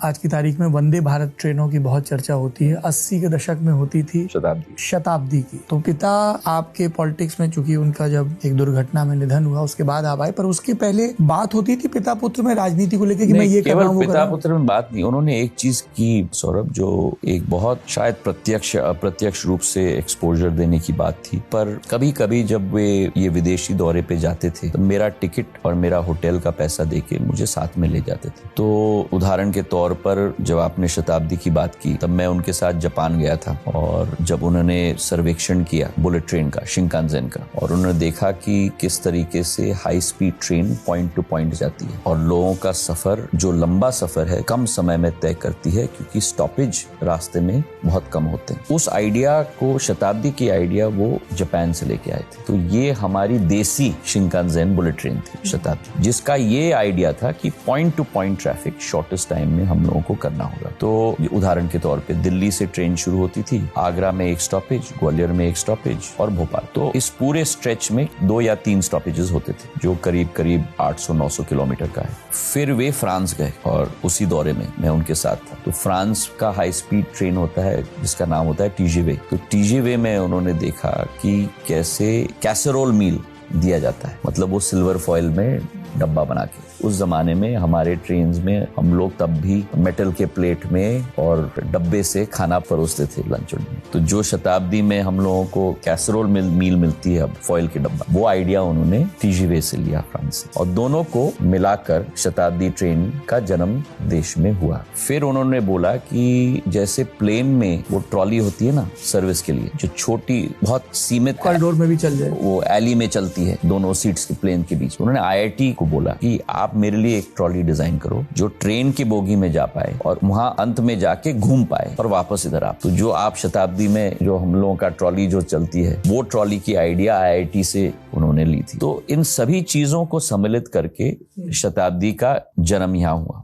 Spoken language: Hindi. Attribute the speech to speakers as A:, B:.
A: आज की तारीख में वंदे भारत ट्रेनों की बहुत चर्चा होती है। 80 के दशक में होती थी शताब्दी की। तो पिता आपके पॉलिटिक्स में, चूंकि उनका जब एक दुर्घटना में निधन हुआ उसके बाद आप आए, पर उसके पहले बात होती थी पिता पुत्र में राजनीति को लेकर कि मैं ये कर रहा हूं,
B: पिता पुत्र में बात नहीं। उन्होंने एक चीज की सौरभ, जो एक बहुत शायद प्रत्यक्ष अप्रत्यक्ष रूप से एक्सपोजर देने की बात थी। पर कभी कभी जब वे ये विदेशी दौरे पे जाते थे तो मेरा टिकट और मेरा होटल का पैसा देके मुझे साथ में ले जाते थे। तो उदाहरण के तौर पर जब आपने शताब्दी की बात की, तब मैं उनके साथ जापान गया था और जब उन्होंने सर्वेक्षण किया बुलेट ट्रेन का, शिंकानसेन का, और उन्होंने देखा कि किस तरीके से high speed train point two point जाती है और लोगों का सफर, जो लंबा सफर है, कम समय में तय करती है क्योंकि स्टॉपेज रास्ते में बहुत कम होते हैं। उस आइडिया को, शताब्दी की आइडिया, वो जापान से लेके आए थे। तो ये हमारी देसी शिंकानसेन बुलेट ट्रेन थी शताब्दी, जिसका ये आइडिया था कि point two point traffic shortest time में हम लोगों को करना होगा। तो उदाहरण के तौर पे दिल्ली से ट्रेन शुरू होती थी, आगरा में एक स्टॉपेज, ग्वालियर में एक स्टॉपेज और भोपाल। तो इस पूरे स्ट्रेच में 2 या 3 स्टॉपेजेस होते थे, जो करीब करीब 800-900 किलोमीटर का है। फिर वे फ्रांस गए और उसी दौरे में मैं उनके साथ था। तो फ्रांस का हाई स्पीड ट्रेन होता है जिसका नाम होता है टीजीवे। तो टीजीवे में उन्होंने देखा कि कैसे कैसेरोल मील दिया जाता है, मतलब वो सिल्वर फॉइल में डब्बा बना के। उस जमाने में हमारे ट्रेन्स में हम लोग तब भी मेटल के प्लेट में और डब्बे से खाना परोसते थे लंच में। तो जो शताब्दी में हम लोगों को कैसरोल मील मिलती है अब फॉइल के डब्बा, वो आइडिया उन्होंने टीजीवे से लिया, फ्रांस से, और दोनों को मिलाकर शताब्दी ट्रेन का जन्म देश में हुआ। फिर उन्होंने बोला कि जैसे प्लेन में वो ट्रॉली होती है ना सर्विस के लिए, जो छोटी बहुत सीमित
A: कॉरिडोर में भी चल जाए,
B: वो एली में चलती है दोनों सीट्स के प्लेन के बीच। उन्होंने आईआईटी को बोला कि आप मेरे लिए एक ट्रॉली डिजाइन करो जो ट्रेन की बोगी में जा पाए और वहां अंत में जाके घूम पाए और वापस इधर आप। तो जो आप शताब्दी में जो हम लोगों का ट्रॉली जो चलती है, वो ट्रॉली की आइडिया आईआईटी से उन्होंने ली थी। तो इन सभी चीजों को सम्मिलित करके शताब्दी का जन्म यहाँ हुआ।